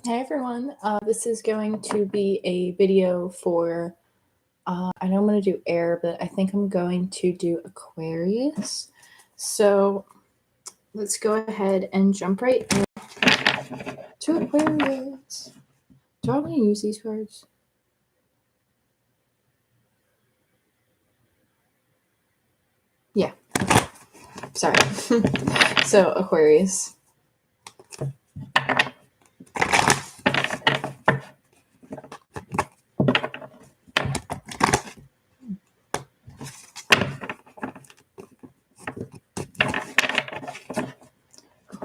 Hey everyone, this is going to be a video for, I know I'm going to do air, but I think I'm going to do Aquarius. So let's go ahead and jump right in to Aquarius. Do I want to use these cards? Yeah, sorry. So Aquarius.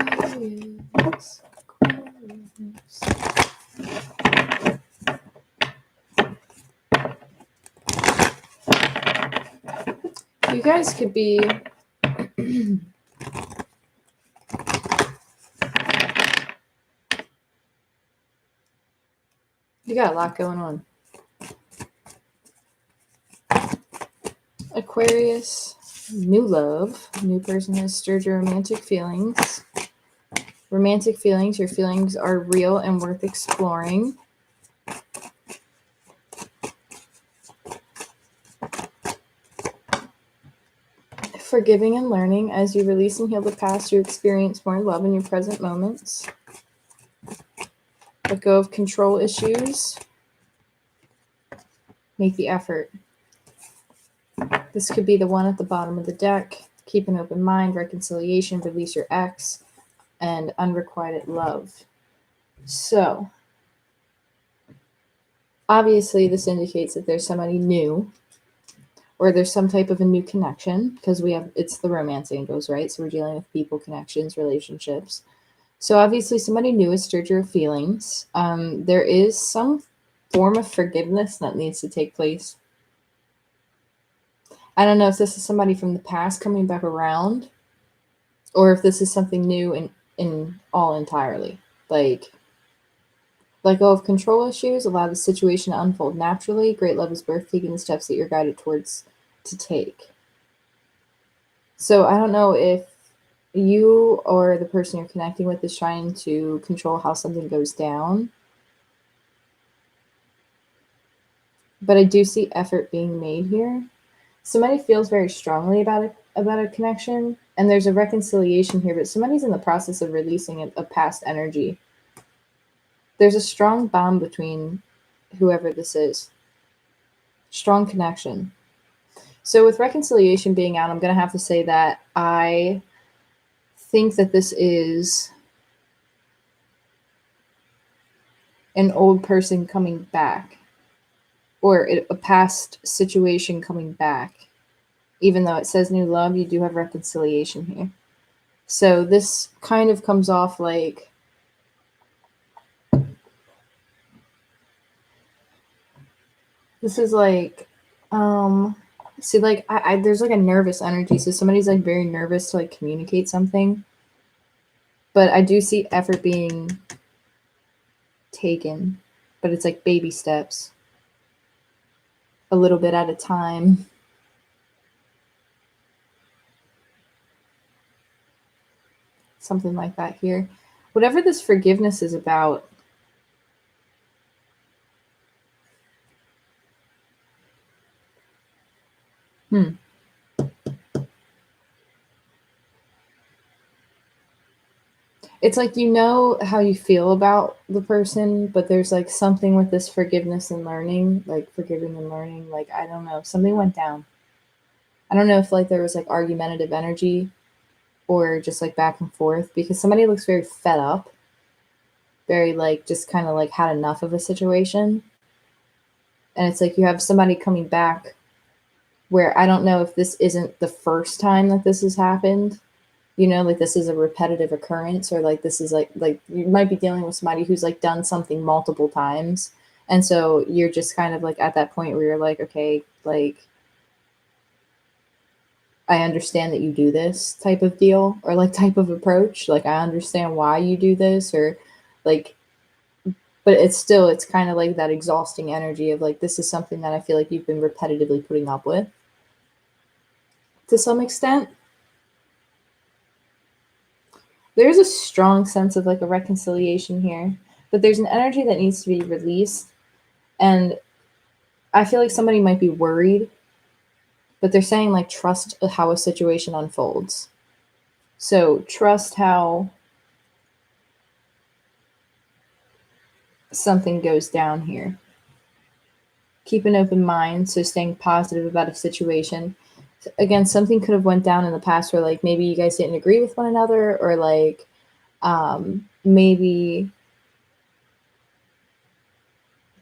Aquarius. You guys could be you got a lot going on. Aquarius, new love, new person has stirred your romantic feelings. Romantic feelings, your feelings are real and worth exploring. Forgiving and learning. As you release and heal the past, you experience more love in your present moments. Let go of control issues. Make the effort. This could be the one at the bottom of the deck. Keep an open mind, reconciliation, release your ex, and unrequited love. So, obviously this indicates that there's somebody new, or there's some type of a new connection, because it's the romance angels, right? So we're dealing with people, connections, relationships. So obviously somebody new has stirred your feelings. There is some form of forgiveness that needs to take place. I don't know if this is somebody from the past coming back around, or if this is something new in all entirely. Like, let go of control issues, allow the situation to unfold naturally. Great love is birth, taking the steps that you're guided towards to take. So I don't know if you or the person you're connecting with is trying to control how something goes down. But I do see effort being made here. Somebody feels very strongly about a connection, and there's a reconciliation here, but somebody's in the process of releasing a past energy. There's a strong bond between whoever this is. Strong connection. So with reconciliation being out, I'm going to have to say that I think that this is an old person coming back, or a past situation coming back. Even though it says new love, you do have reconciliation here. So this kind of comes off like this is like see, like I there's like a nervous energy, so somebody's like very nervous to like communicate something, but I do see effort being taken, but it's like baby steps, a little bit at a time. Something like that here. Whatever this forgiveness is about, it's like, you know how you feel about the person, but there's like something with this forgiveness and learning, like forgiving and learning, like, I don't know, something went down. I don't know if like there was like argumentative energy or just like back and forth, because somebody looks very fed up, very like just kind of like had enough of a situation. And it's like you have somebody coming back where I don't know if this isn't the first time that this has happened. You know, like this is a repetitive occurrence, or like this is like you might be dealing with somebody who's like done something multiple times. And so you're just kind of like at that point where you're like, okay, like I understand that you do this type of deal, or like type of approach. Like I understand why you do this, or like, but it's kind of like that exhausting energy of like, this is something that I feel like you've been repetitively putting up with to some extent. There's a strong sense of like a reconciliation here, but there's an energy that needs to be released. And I feel like somebody might be worried, but they're saying like trust how a situation unfolds. So trust how something goes down here. Keep an open mind, so staying positive about a situation. Again, something could have went down in the past where like maybe you guys didn't agree with one another, or like maybe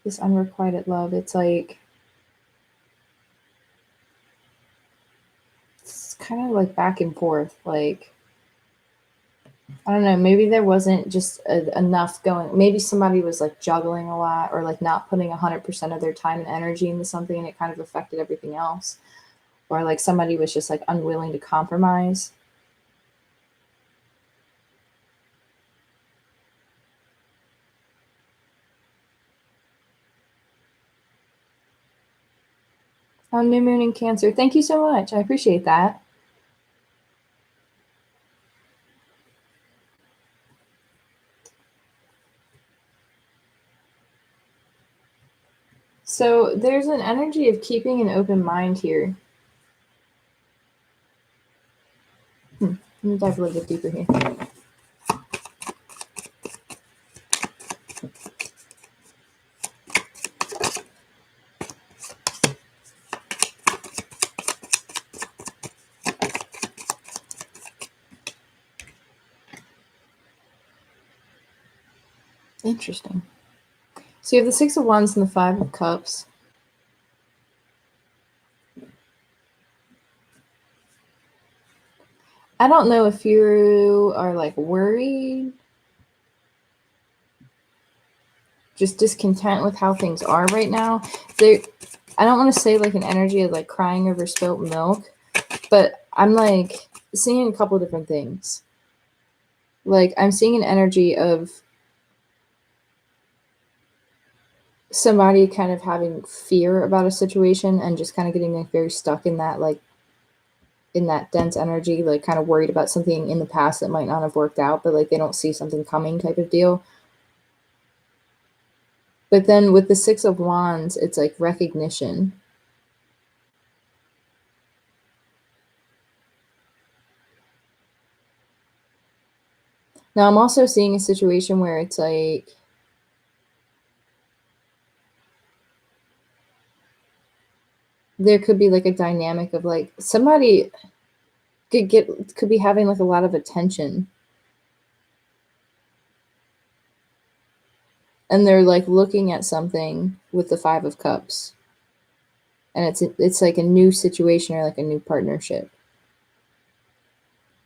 this unrequited love, it's like it's kind of like back and forth, like I don't know, maybe there wasn't just enough going. Maybe somebody was like juggling a lot, or like not putting 100% of their time and energy into something, and it kind of affected everything else. Or like somebody was just like unwilling to compromise. Oh, new moon in Cancer. Thank you so much. I appreciate that. So there's an energy of keeping an open mind here. Let me dive a little bit deeper here. Interesting. So you have the Six of Wands and the Five of Cups. I don't know if you are like worried, just discontent with how things are right now. I don't want to say like an energy of like crying over spilt milk, but I'm like seeing a couple of different things. Like I'm seeing an energy of somebody kind of having fear about a situation and just kind of getting like very stuck in that, like in that dense energy, like kind of worried about something in the past that might not have worked out, but like they don't see something coming type of deal. But then with the Six of Wands, it's like recognition. Now I'm also seeing a situation where it's like there could be like a dynamic of like somebody could be having like a lot of attention, and they're like looking at something with the Five of Cups, and it's like a new situation or like a new partnership.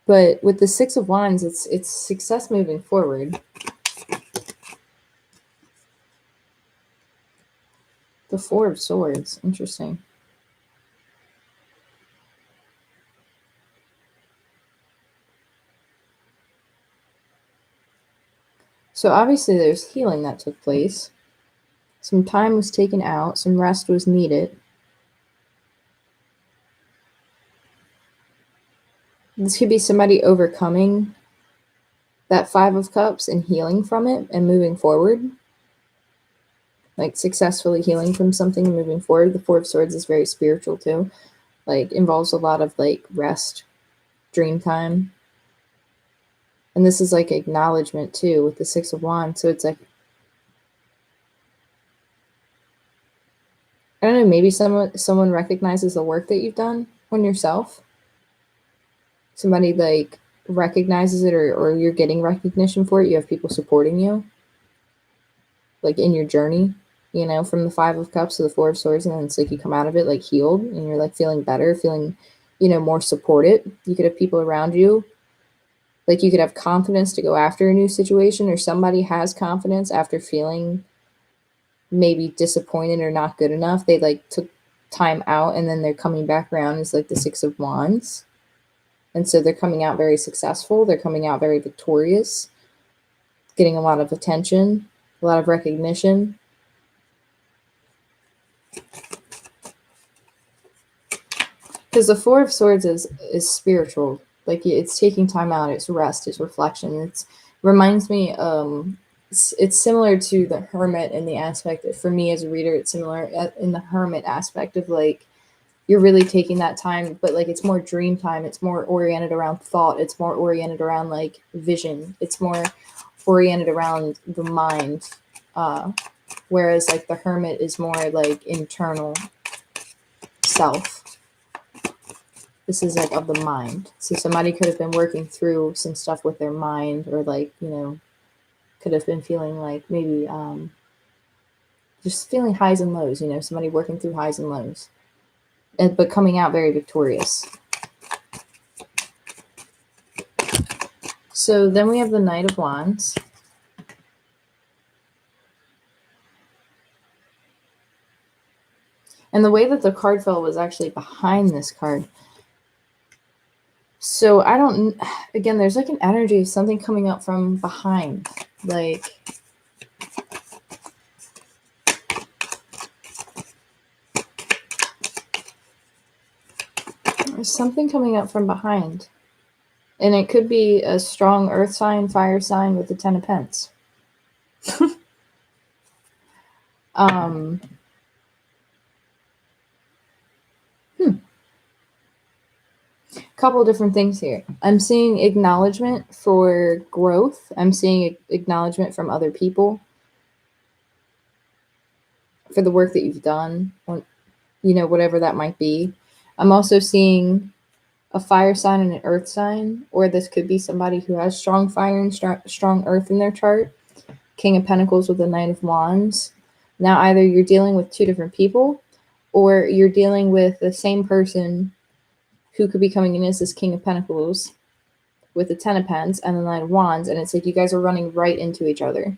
But with the Six of Wands, it's success moving forward. The Four of Swords, interesting. So obviously there's healing that took place. Some time was taken out, some rest was needed. This could be somebody overcoming that Five of Cups and healing from it and moving forward. Like successfully healing from something and moving forward. The Four of Swords is very spiritual too. Like involves a lot of like rest, dream time. And this is like acknowledgement too with the Six of Wands. So it's like, I don't know, maybe someone recognizes the work that you've done on yourself. Somebody like recognizes it, or you're getting recognition for it. You have people supporting you, like in your journey, you know, from the Five of Cups to the Four of Swords, and then it's like you come out of it like healed, and you're like feeling better, feeling, you know, more supported. You could have people around you, like you could have confidence to go after a new situation, or somebody has confidence after feeling maybe disappointed or not good enough. They like took time out, and then they're coming back around as like the Six of Wands. And so they're coming out very successful. They're coming out very victorious, getting a lot of attention, a lot of recognition. Because the Four of Swords is spiritual. Like it's taking time out, it's rest, it's reflection. It reminds me it's similar to the Hermit in the aspect that, for me as a reader, it's similar in the Hermit aspect of like, you're really taking that time, but like it's more dream time. It's more oriented around thought. It's more oriented around like vision. It's more oriented around the mind. Whereas like the Hermit is more like internal self. This is like of the mind. So somebody could have been working through some stuff with their mind, or like, you know, could have been feeling like maybe just feeling highs and lows, you know, somebody working through highs and lows, but coming out very victorious. So then we have the Knight of Wands. And the way that the card fell was actually behind this card. So I don't, again, there's like an energy of something coming up from behind. Like, there's something coming up from behind. And it could be a strong earth sign, fire sign with the Ten of Pence. Couple different things here. I'm seeing acknowledgement for growth. I'm seeing acknowledgement from other people for the work that you've done, or, you know, whatever that might be. I'm also seeing a fire sign and an earth sign, or this could be somebody who has strong fire and strong earth in their chart. King of Pentacles with the Knight of Wands. Now, either you're dealing with two different people, or you're dealing with the same person who could be coming in as this King of Pentacles with the Ten of Pence and the Knight of Wands, and it's like you guys are running right into each other.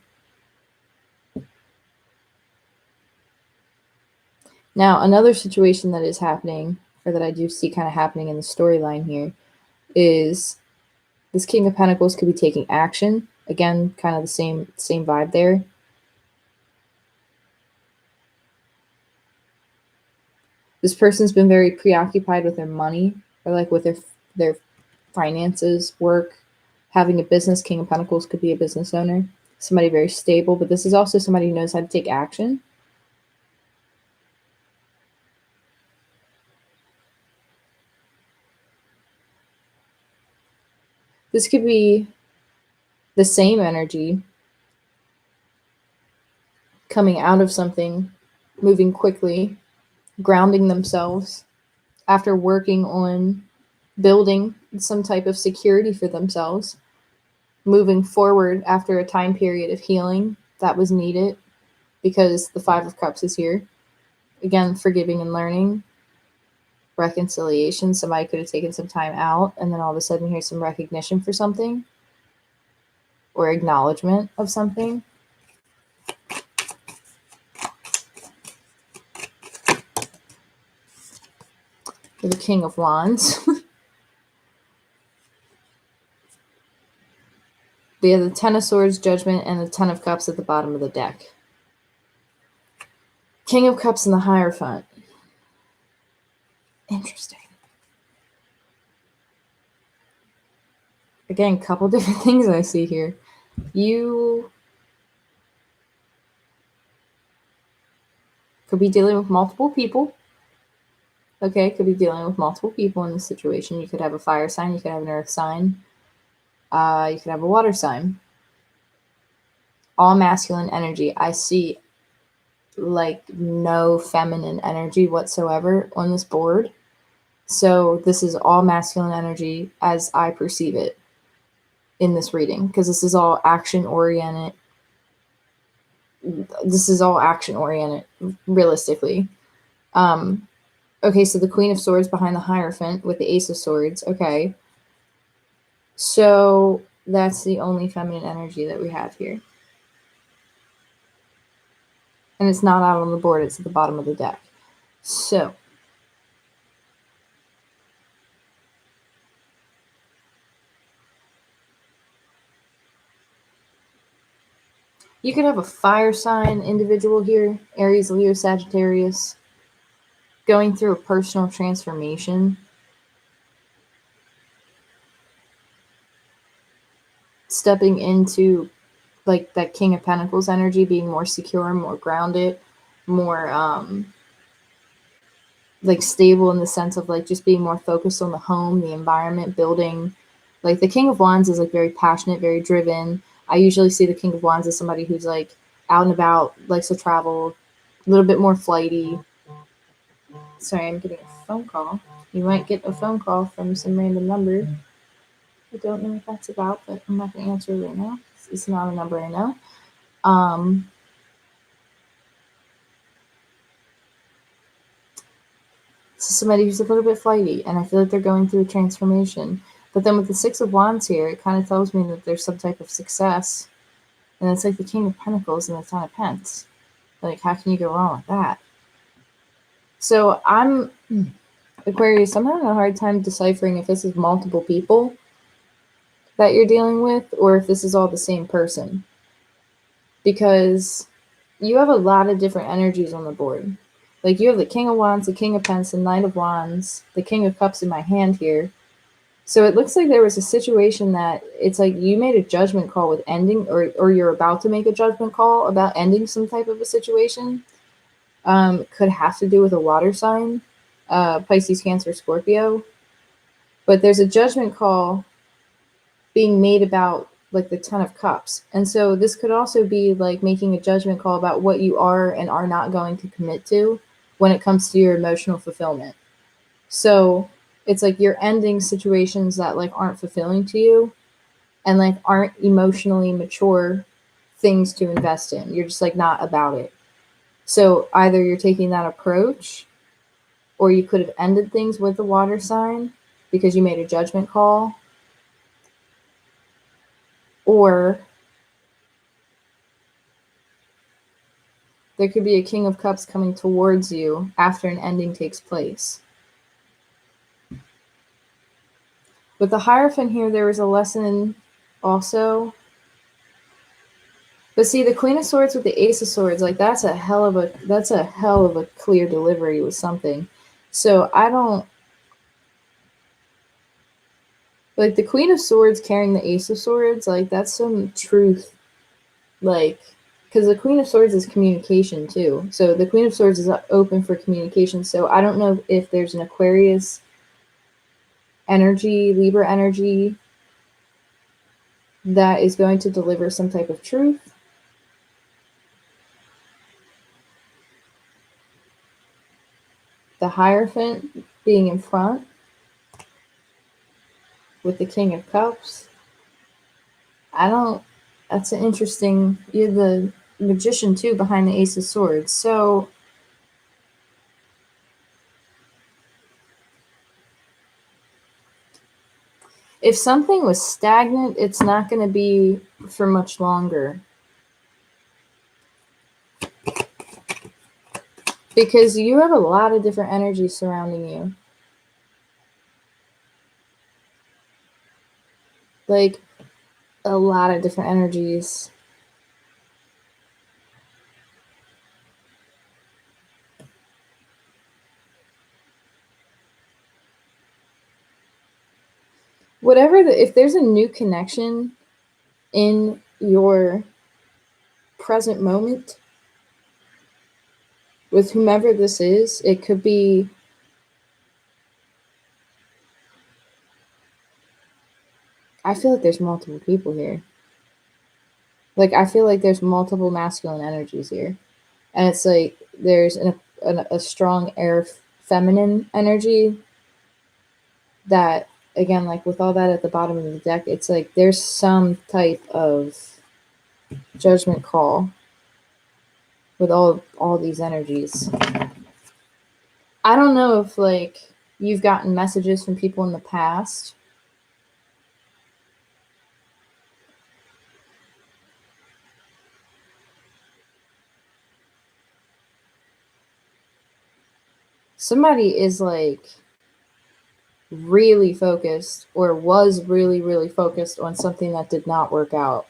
Now, another situation that is happening, or that I do see kind of happening in the storyline here, is this King of Pentacles could be taking action. Again, kind of the same vibe there. This person's been very preoccupied with their money, or like with their finances, work, having a business. King of Pentacles could be a business owner, somebody very stable, but this is also somebody who knows how to take action. This could be the same energy coming out of something, moving quickly, grounding themselves after working on building some type of security for themselves, moving forward after a time period of healing that was needed, because the Five of Cups is here. Again, forgiving and learning, reconciliation. Somebody could have taken some time out, and then all of a sudden here's some recognition for something, or acknowledgement of something. For the King of Wands. They have the Ten of Swords, Judgment, and the Ten of Cups at the bottom of the deck. King of Cups in the Hierophant. Interesting. Again, couple different things I see here. You could be dealing with multiple people. Okay, could be dealing with multiple people in this situation. You could have a fire sign. You could have an earth sign. You could have a water sign. All masculine energy. I see like no feminine energy whatsoever on this board. So this is all masculine energy as I perceive it in this reading, because this is all action oriented. This is all action oriented, realistically. Okay, so the Queen of Swords behind the Hierophant with the Ace of Swords. Okay. So that's the only feminine energy that we have here. And it's not out on the board, it's at the bottom of the deck. So you could have a fire sign individual here, Aries, Leo, Sagittarius, going through a personal transformation. Stepping into like that King of Pentacles energy, being more secure, more grounded, more like stable in the sense of like just being more focused on the home, the environment, building. Like the King of Wands is like very passionate, very driven. I usually see the King of Wands as somebody who's like out and about, likes to travel, a little bit more flighty. Sorry, I'm getting a phone call. You might get a phone call from some random number. I don't know what that's about, but I'm not going to answer it right now. It's not a number I know. So somebody who's a little bit flighty, and I feel like they're going through a transformation. But then with the Six of Wands here, it kind of tells me that there's some type of success. And it's like the King of Pentacles and the Ten of Pence. Like, how can you go wrong with that? So I'm, Aquarius, I'm having a hard time deciphering if this is multiple people that you're dealing with or if this is all the same person. Because you have a lot of different energies on the board. Like you have the King of Wands, the King of Pence, the Knight of Wands, the King of Cups in my hand here. So it looks like there was a situation that it's like you made a judgment call with ending, or you're about to make a judgment call about ending some type of a situation. Could have to do with a water sign, Pisces, Cancer, Scorpio. But there's a judgment call being made about like the Ten of Cups. And so this could also be like making a judgment call about what you are and are not going to commit to when it comes to your emotional fulfillment. So it's like you're ending situations that like aren't fulfilling to you and like aren't emotionally mature things to invest in. You're just like not about it. So either you're taking that approach or you could have ended things with the water sign because you made a judgment call, or there could be a King of Cups coming towards you after an ending takes place. With the Hierophant here, there was a lesson also. But see, the Queen of Swords with the Ace of Swords, like that's a hell of a clear delivery with something. So I don't like the Queen of Swords carrying the Ace of Swords, like that's some truth. Like, because the Queen of Swords is communication too. So the Queen of Swords is open for communication. So I don't know if there's an Aquarius energy, Libra energy that is going to deliver some type of truth. The Hierophant being in front with the King of Cups. That's an interesting, you're the Magician too behind the Ace of Swords. So if something was stagnant, it's not going to be for much longer. Because you have a lot of different energies surrounding you. Like, a lot of different energies. If there's a new connection in your present moment with whomever this is, it could be I feel like there's multiple people here. Like, I feel like there's multiple masculine energies here. And it's like there's a strong air feminine energy that, again, like with all that at the bottom of the deck, it's like there's some type of judgment call with all these energies. I don't know if like you've gotten messages from people in the past. Somebody is like really focused or was really, really focused on something that did not work out.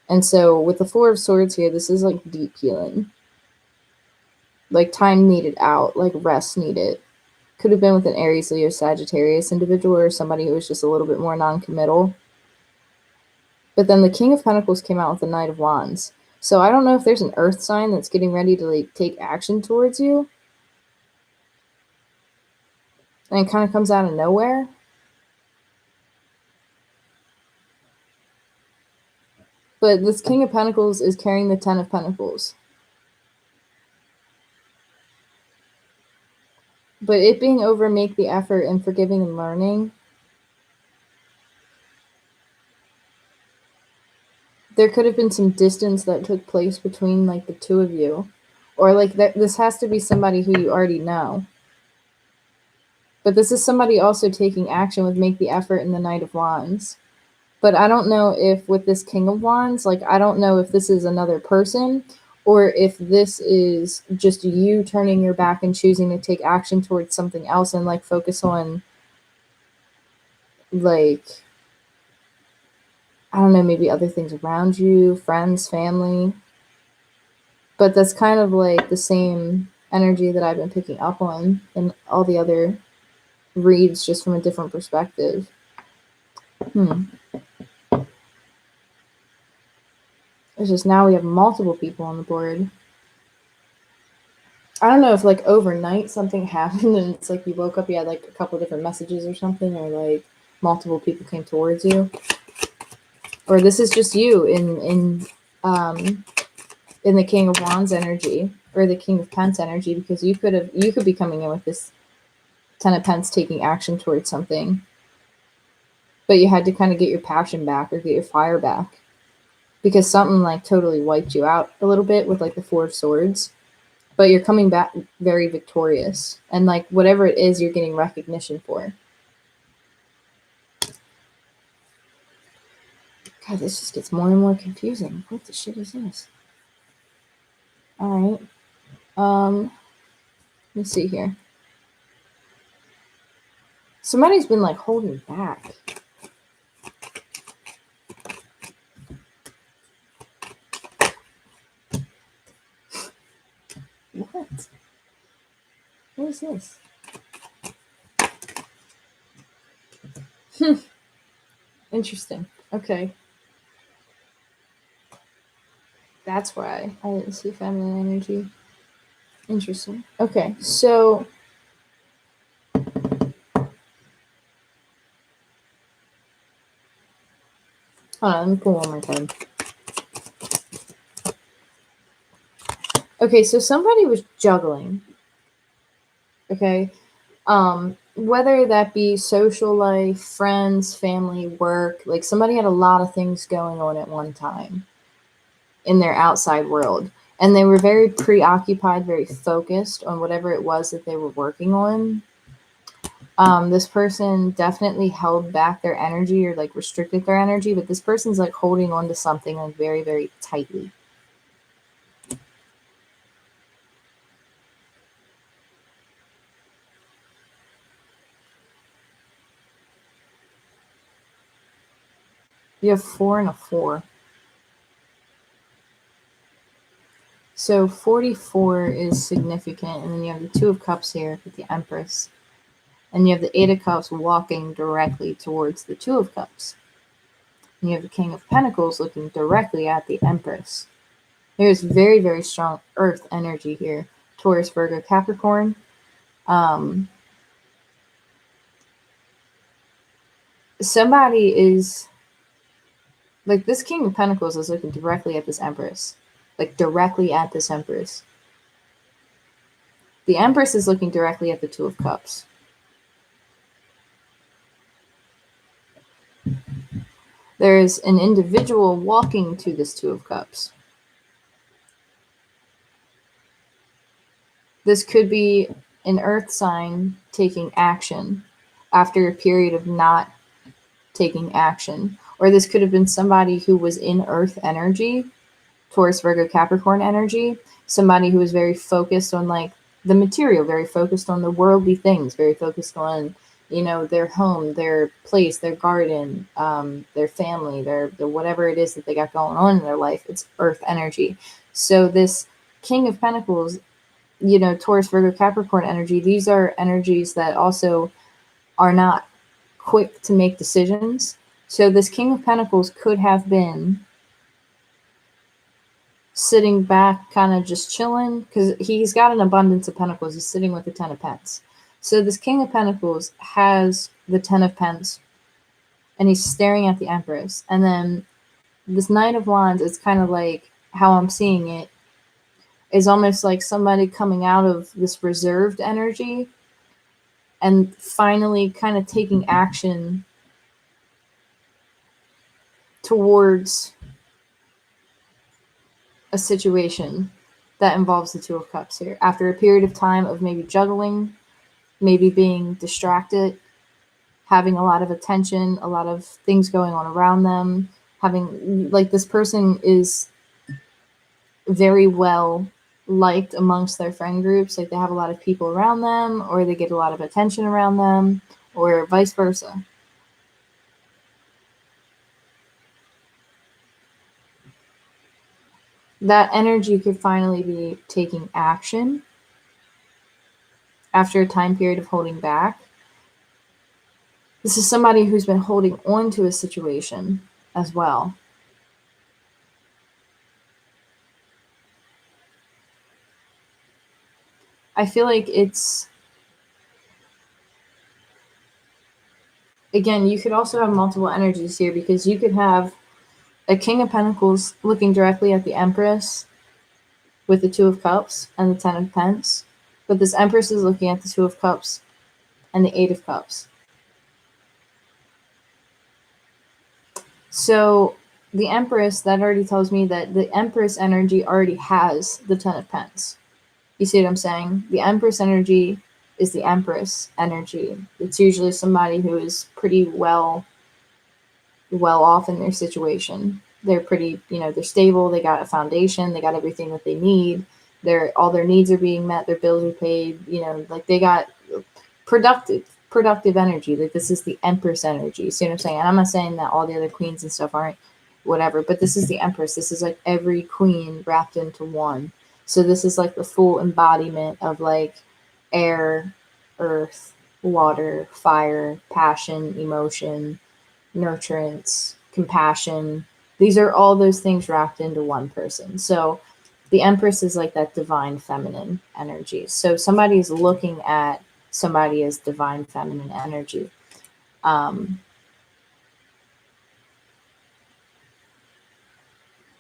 And so with the Four of Swords here, this is like deep healing. Like time needed out, like rest needed. Could have been with an Aries, Leo, Sagittarius individual or somebody who was just a little bit more non-committal. But then the King of Pentacles came out with the Knight of Wands. So I don't know if there's an earth sign that's getting ready to like take action towards you. And it kind of comes out of nowhere. But this King of Pentacles is carrying the Ten of Pentacles. But it being over, make the effort and forgiving and learning. There could have been some distance that took place between like the two of you. Or like this has to be somebody who you already know. But this is somebody also taking action with make the effort and the Knight of Wands. But I don't know if with this King of Wands, like I don't know if this is another person or if this is just you turning your back and choosing to take action towards something else and like focus on like, I don't know, maybe other things around you, friends, family. But that's kind of like the same energy that I've been picking up on in all the other reads, just from a different perspective. It's just now we have multiple people on the board. I don't know if like overnight something happened and it's like you woke up, you had like a couple different messages or something, or like multiple people came towards you. Or this is just you in the King of Wands energy or the King of Pence energy, because you could be coming in with this Ten of Pence taking action towards something. But you had to kind of get your passion back or get your fire back. Because something like totally wiped you out a little bit with like the Four of Swords. But you're coming back very victorious. And like whatever it is, you're getting recognition for. God, this just gets more and more confusing. What the shit is this? Alright. Let me see here. Somebody's been like holding back. What? What is this? Interesting. Okay. That's why I didn't see feminine energy. Interesting. Okay, so hold on, let me pull one more time. Okay, so somebody was juggling. Okay. Whether that be social life, friends, family, work, like somebody had a lot of things going on at one time in their outside world. And they were very preoccupied, very focused on whatever it was that they were working on. This person definitely held back their energy or like restricted their energy, but this person's like holding on to something like very, very tightly. You have 4 and a 4. So 44 is significant, and then you have the 2 of Cups here with the Empress. And you have the 8 of Cups walking directly towards the 2 of Cups. And you have the King of Pentacles looking directly at the Empress. There's very, very strong earth energy here. Taurus, Virgo, Capricorn. Somebody is... like, this King of Pentacles is looking directly at this Empress. Like, directly at this Empress. The Empress is looking directly at the 2 of Cups. There's an individual walking to this 2 of Cups. This could be an earth sign taking action after a period of not taking action. Or this could have been somebody who was in earth energy, Taurus, Virgo, Capricorn energy. Somebody who was very focused on like the material, very focused on the worldly things, very focused on, you know, their home, their place, their garden, their family, their whatever it is that they got going on in their life. It's earth energy. So this King of Pentacles, you know, Taurus, Virgo, Capricorn energy, these are energies that also are not quick to make decisions. So this King of Pentacles could have been sitting back, kind of just chilling, because he's got an abundance of pentacles. He's sitting with the 10 of Pence. So this King of Pentacles has the 10 of Pence, and he's staring at the Empress. And then this Knight of Wands is kind of like, how I'm seeing it, is almost like somebody coming out of this reserved energy and finally kind of taking action towards a situation that involves the Two of Cups here. After a period of time of maybe juggling, maybe being distracted, having a lot of attention, a lot of things going on around them, having, like, this person is very well liked amongst their friend groups. Like, they have a lot of people around them, or they get a lot of attention around them, or vice versa. That energy could finally be taking action after a time period of holding back. This is somebody who's been holding on to a situation as well. I feel like it's, again, you could also have multiple energies here, because you could have a King of Pentacles looking directly at the Empress with the Two of Cups and the 10 of Pence, but this Empress is looking at the Two of Cups and the 8 of Cups. So the Empress, that already tells me that the Empress energy already has the 10 of Pence. You see what I'm saying? The Empress energy is the Empress energy. It's usually somebody who is pretty well off in their situation. They're pretty, they're stable, they got a foundation, they got everything that they need. All their needs are being met, their bills are paid, like they got productive energy. Like, this is the Empress energy. See what I'm saying? And I'm not saying that all the other queens and stuff aren't whatever, but this is the Empress. This is like every queen wrapped into one. So this is like the full embodiment of like air, earth, water, fire, passion, emotion, nurturance, compassion. These are all those things wrapped into one person. So the Empress is like that divine feminine energy. So somebody's looking at somebody as divine feminine energy.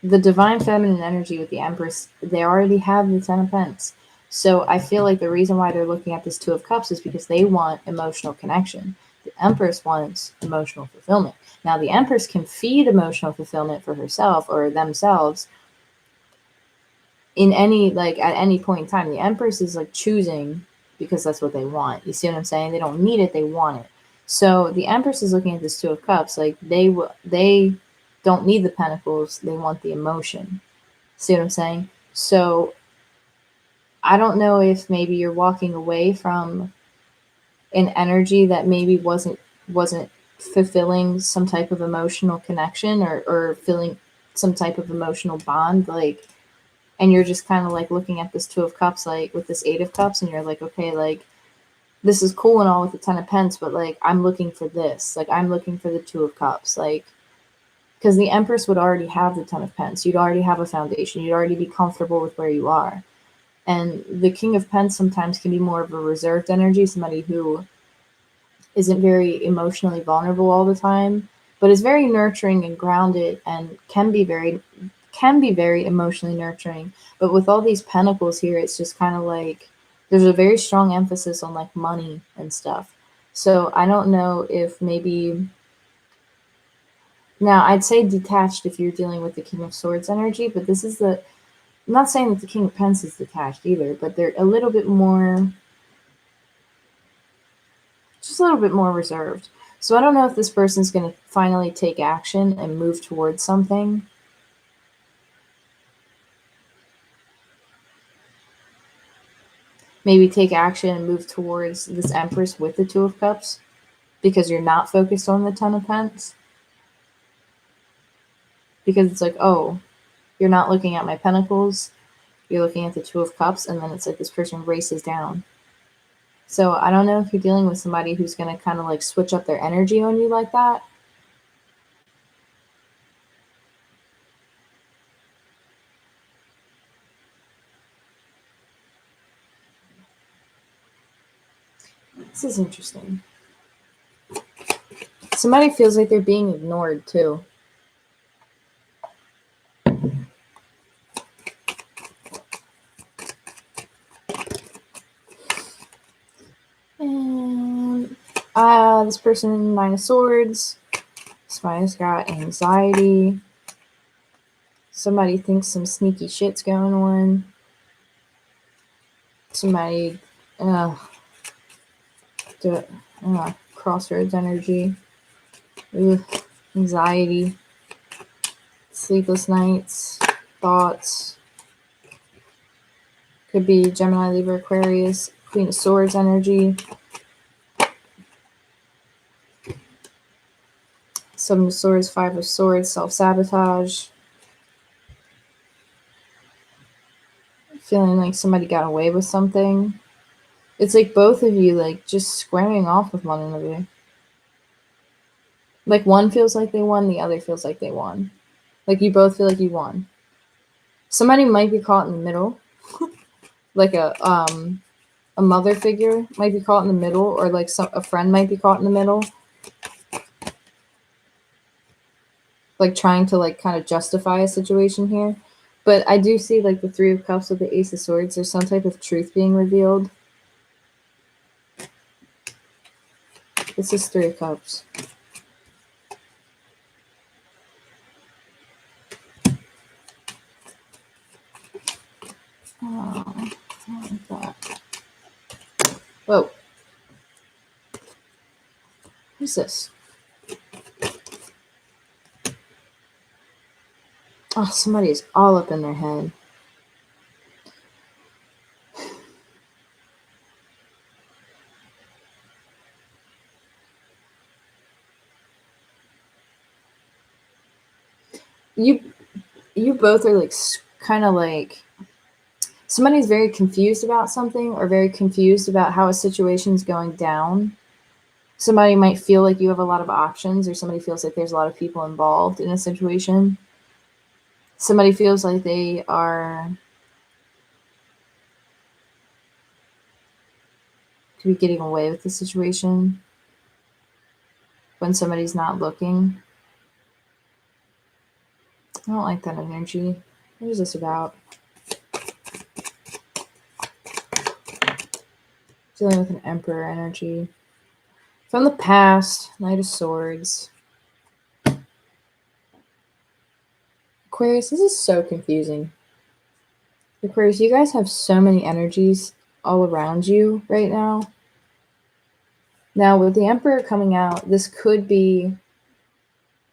The divine feminine energy with the Empress, they already have the 10 of Pentacles. So I feel like the reason why they're looking at this Two of Cups is because they want emotional connection. The Empress wants emotional fulfillment. Now, the Empress can feed emotional fulfillment for herself or themselves in any, like, at any point in time. The Empress is like choosing because that's what they want. You see what I'm saying? They don't need it, they want it. So the Empress is looking at this Two of Cups, like they don't need the Pentacles, they want the emotion. See what I'm saying? So I don't know if maybe you're walking away from an energy that maybe wasn't fulfilling some type of emotional connection, or feeling some type of emotional bond, like, and you're just kind of like looking at this Two of Cups, like with this 8 of Cups, and you're like, okay, like, this is cool and all with the 10 of Pence, but like, I'm looking for this. Like, I'm looking for the Two of Cups. Like, because the Empress would already have the 10 of Pence. You'd already have a foundation. You'd already be comfortable with where you are. And the King of Pence sometimes can be more of a reserved energy, somebody who isn't very emotionally vulnerable all the time, but is very nurturing and grounded, and can be very emotionally nurturing. But with all these pentacles here, it's just kind of like there's a very strong emphasis on like money and stuff. So I don't know if maybe, now I'd say detached if you're dealing with the King of Swords energy, but this is I'm not saying that the King of Pence is detached either, but they're a little bit more, just a little bit more reserved. So I don't know if this person's going to finally take action and move towards something. Maybe take action and move towards this Empress with the Two of Cups, because you're not focused on the 10 of Pentacles. Because it's like, oh, you're not looking at my Pentacles, you're looking at the Two of Cups, and then it's like this person races down. So I don't know if you're dealing with somebody who's going to kind of like switch up their energy on you like that. This is interesting. Somebody feels like they're being ignored too. And this person, 9 of Swords. Somebody's got anxiety. Somebody thinks some sneaky shit's going on. Somebody, crossroads energy. Ugh, anxiety. Sleepless nights. Thoughts. Could be Gemini, Libra, Aquarius. Queen of Swords energy. Seven of Swords, Five of Swords, self-sabotage. Feeling like somebody got away with something. It's like both of you, like, just squaring off with one another. Like, one feels like they won, the other feels like they won. Like, you both feel like you won. Somebody might be caught in the middle. Like a mother figure might be caught in the middle, or like a friend might be caught in the middle. Like, trying to, like, kind of justify a situation here. But I do see, like, the Three of Cups with the Ace of Swords. There's some type of truth being revealed. This is Three of Cups. Oh, I don't like that. Whoa. Who's this? Oh, somebody is all up in their head. You both are, like, kind of like, somebody's very confused about something, or very confused about how a situation's going down. Somebody might feel like you have a lot of options, or somebody feels like there's a lot of people involved in a situation. Somebody feels like they are to be getting away with the situation when somebody's not looking. I don't like that energy. What is this about? Dealing with an Emperor energy. From the past, Knight of Swords. Aquarius, this is so confusing. Aquarius, you guys have so many energies all around you right now. Now, with the Emperor coming out, this could be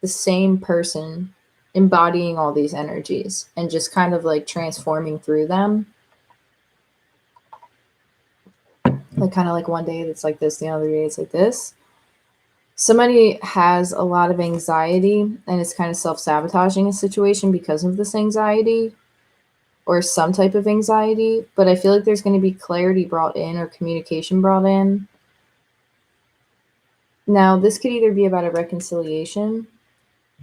the same person embodying all these energies and just kind of, like, transforming through them. Like, kind of like one day it's like this, the other day it's like this. Somebody has a lot of anxiety and is kind of self-sabotaging a situation because of this anxiety, or some type of anxiety. But I feel like there's going to be clarity brought in, or communication brought in. Now, this could either be about a reconciliation.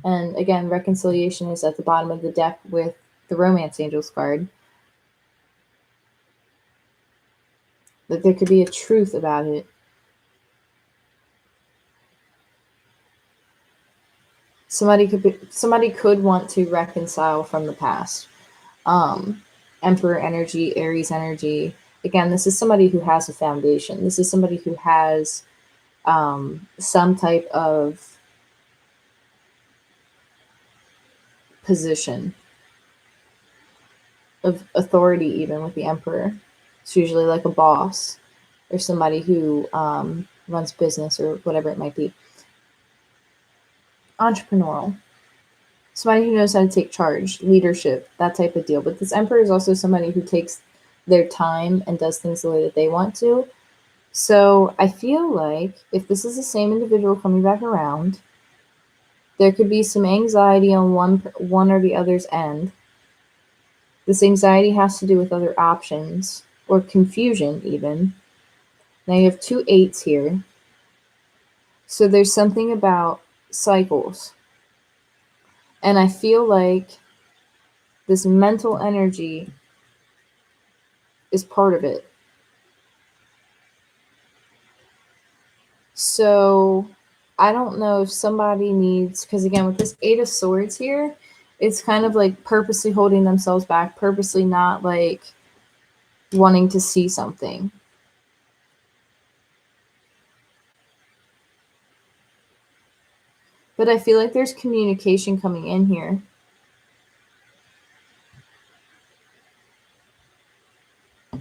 And again, reconciliation is at the bottom of the deck with the Romance Angels card. That there could be a truth about it. Somebody could want to reconcile from the past. Emperor energy, Aries energy. Again, this is somebody who has a foundation. This is somebody who has some type of position of authority, even with the Emperor. It's usually like a boss, or somebody who runs business, or whatever it might be. Entrepreneurial. Somebody who knows how to take charge, leadership, that type of deal. But this Emperor is also somebody who takes their time and does things the way that they want to. So I feel like if this is the same individual coming back around, there could be some anxiety on one or the other's end. This anxiety has to do with other options, or confusion even. Now you have 2 8s here. So there's something about cycles. And I feel like this mental energy is part of it. So I don't know if somebody needs, because again, with this Eight of Swords here, it's kind of like purposely holding themselves back, purposely not like wanting to see something. But I feel like there's communication coming in here.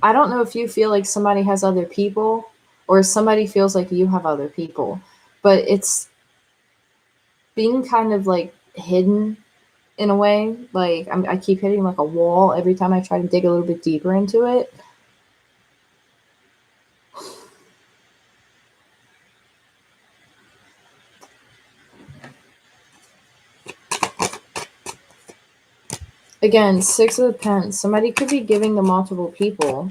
I don't know if you feel like somebody has other people or somebody feels like you have other people, but it's being kind of like hidden in a way. Like I keep hitting like a wall every time I try to dig a little bit deeper into it. Again, Six of Pentacles. Somebody could be giving to multiple people.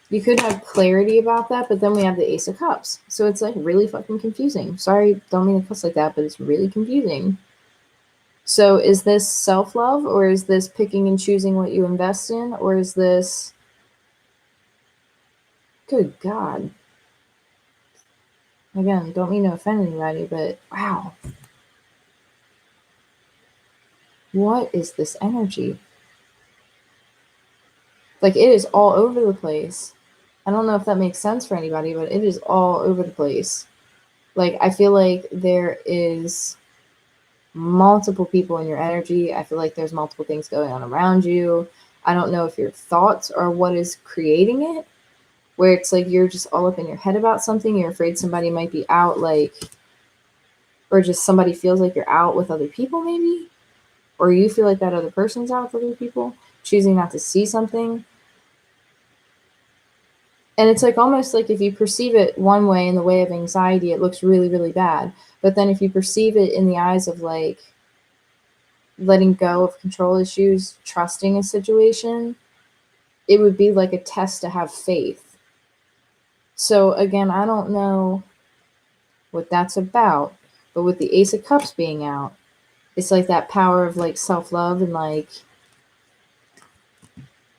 You could have clarity about that, but then we have the Ace of Cups. So it's like really fucking confusing. Sorry, don't mean to cuss like that, but it's really confusing. So is this self-love, or is this picking and choosing what you invest in, or is this... Good God. Again, don't mean to offend anybody, but wow. What is this energy? Like, it is all over the place. I don't know if that makes sense for anybody, but it is all over the place. Like, I feel like there is multiple people in your energy. I feel like there's multiple things going on around you. I don't know if your thoughts are what is creating it, where it's like you're just all up in your head about something. You're afraid somebody might be out, like, or just somebody feels like you're out with other people, maybe, or you feel like that other person's out with other people, choosing not to see something. And it's like almost like if you perceive it one way in the way of anxiety, it looks really, really bad. But then if you perceive it in the eyes of like letting go of control issues, trusting a situation, it would be like a test to have faith. So again, I don't know what that's about, but with the Ace of Cups being out, it's like that power of like self-love and like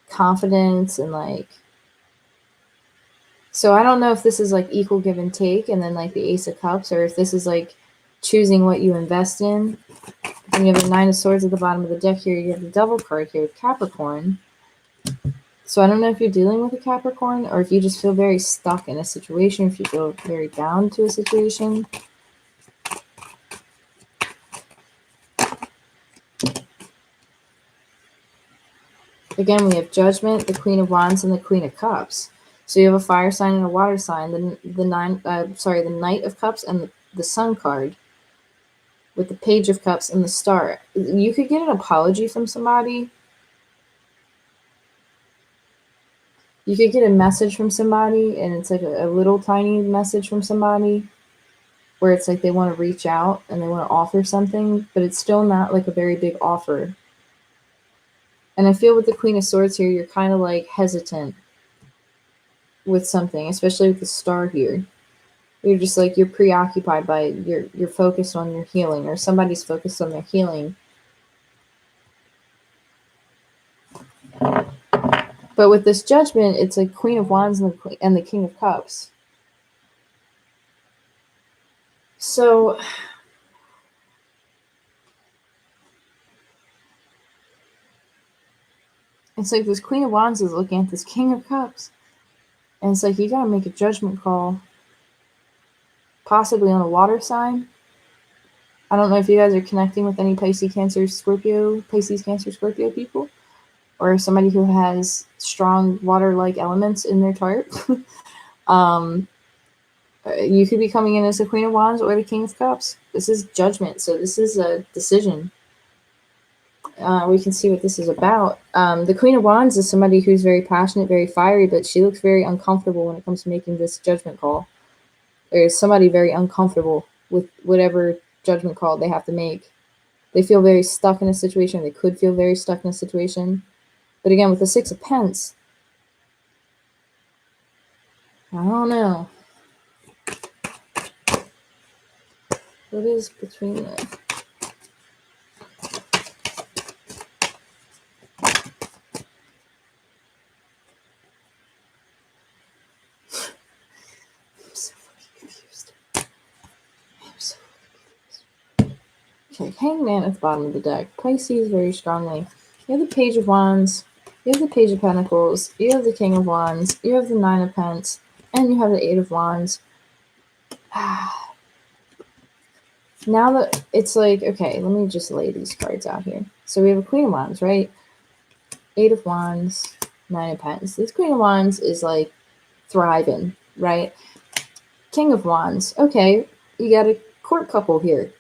confidence and like... So I don't know if this is like equal give and take and then like the Ace of Cups, or if this is like choosing what you invest in. And you have the Nine of Swords at the bottom of the deck here. You have the Devil card here with Capricorn. So I don't know if you're dealing with a Capricorn or if you just feel very stuck in a situation, if you feel very bound to a situation. Again, we have Judgment, the Queen of Wands, and the Queen of Cups. So you have a fire sign and a water sign. The Knight of Cups and the Sun card with the Page of Cups and the Star. You could get an apology from somebody. You could get a message from somebody, and it's like a little tiny message from somebody where it's like they want to reach out and they want to offer something, but it's still not like a very big offer. And I feel with the Queen of Swords here, you're kind of like hesitant with something, especially with the Star here. You're just like, you're preoccupied by it. You're focused on your healing, or somebody's focused on their healing. But with this Judgment, it's like Queen of Wands and the King of Cups. So it's like this Queen of Wands is looking at this King of Cups. And it's like, you gotta make a judgment call. Possibly on a water sign. I don't know if you guys are connecting with any Pisces, Cancer, Scorpio people. Or somebody who has strong water-like elements in their chart. You could be coming in as the Queen of Wands or the King of Cups. This is Judgment, so this is a decision. We can see what this is about. The Queen of Wands is somebody who's very passionate, very fiery, but she looks very uncomfortable when it comes to making this judgment call. There's somebody very uncomfortable with whatever judgment call they have to make. They feel very stuck in a situation. They could feel very stuck in a situation. But again, with the Six of Pentacles, I don't know. What is between them? Okay, Hangman at the bottom of the deck. Pisces very strongly. You have the Page of Wands, you have the Page of Pentacles, you have the King of Wands, you have the Nine of Pentacles, and you have the Eight of Wands. Now that it's like, okay, let me just lay these cards out here. So we have a Queen of Wands, right? Eight of Wands, Nine of Pentacles. This Queen of Wands is like thriving, right? King of Wands. Okay, you got a court couple here.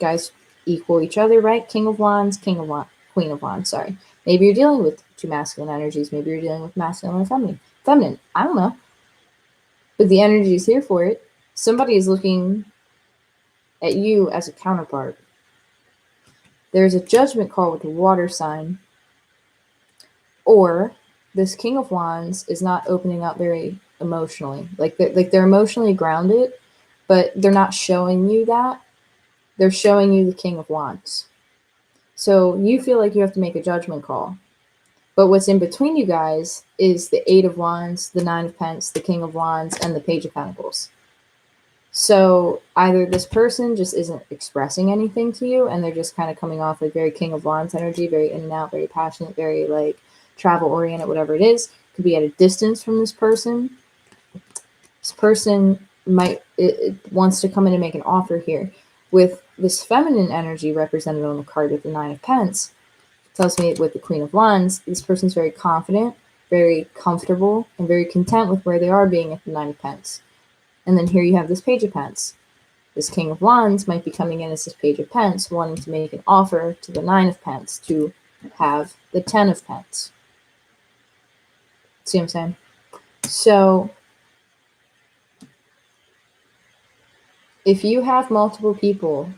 Guys equal each other, right? King of Wands, Queen of Wands, sorry. Maybe you're dealing with two masculine energies. Maybe you're dealing with masculine and feminine. I don't know. But the energy is here for it. Somebody is looking at you as a counterpart. There's a judgment call with the water sign. Or this King of Wands is not opening up very emotionally. Like they're emotionally grounded, but they're not showing you that. They're showing you the King of Wands. So you feel like you have to make a judgment call. But what's in between you guys is the Eight of Wands, the Nine of Pentacles, the King of Wands, and the Page of Pentacles. So either this person just isn't expressing anything to you, and they're just kind of coming off like very King of Wands energy, very in and out, very passionate, very like travel oriented, whatever it is. Could be at a distance from this person. This person it wants to come in and make an offer here. With this feminine energy represented on the card with the Nine of Pentacles, tells me with the Queen of Wands, this person's very confident, very comfortable, and very content with where they are being at the Nine of Pentacles. And then here you have this Page of Pentacles. This King of Wands might be coming in as this Page of Pentacles, wanting to make an offer to the Nine of Pentacles to have the Ten of Pentacles. See what I'm saying? So if you have multiple people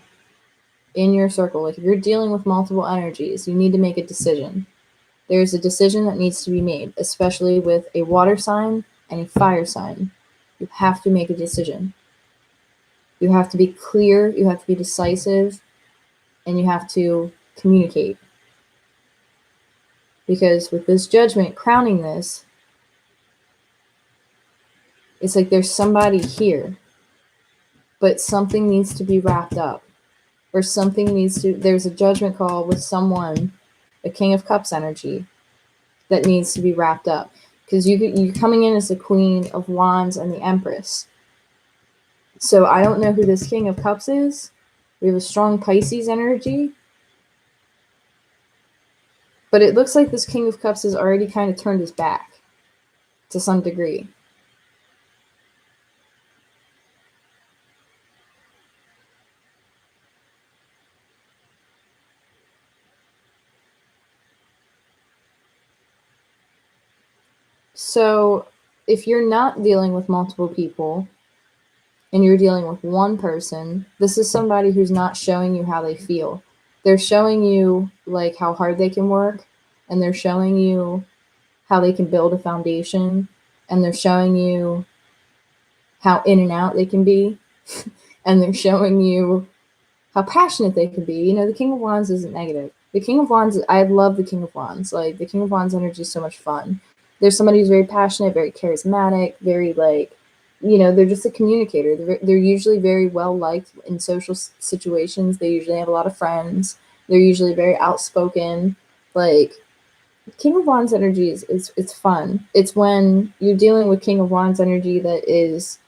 in your circle, like if you're dealing with multiple energies, you need to make a decision. There's a decision that needs to be made, especially with a water sign and a fire sign. You have to make a decision. You have to be clear, you have to be decisive, and you have to communicate. Because with this judgment crowning this, it's like there's somebody here, but something needs to be wrapped up. Or there's a judgment call with someone, a King of Cups energy, that needs to be wrapped up. Because you're coming in as the Queen of Wands and the Empress. So I don't know who this King of Cups is. We have a strong Pisces energy. But it looks like this King of Cups has already kind of turned his back to some degree. So if you're not dealing with multiple people and you're dealing with one person, this is somebody who's not showing you how they feel. They're showing you like how hard they can work, and they're showing you how they can build a foundation, and they're showing you how in and out they can be, and they're showing you how passionate they can be. You know, the King of Wands isn't negative. The King of Wands, I love the King of Wands. Like, the King of Wands energy is so much fun. There's somebody who's very passionate, very charismatic, very like, you know, they're just a communicator. They're usually very well liked in social situations. They usually have a lot of friends. They're usually very outspoken. Like, King of Wands energy is it's fun. It's when you're dealing with King of Wands energy that is,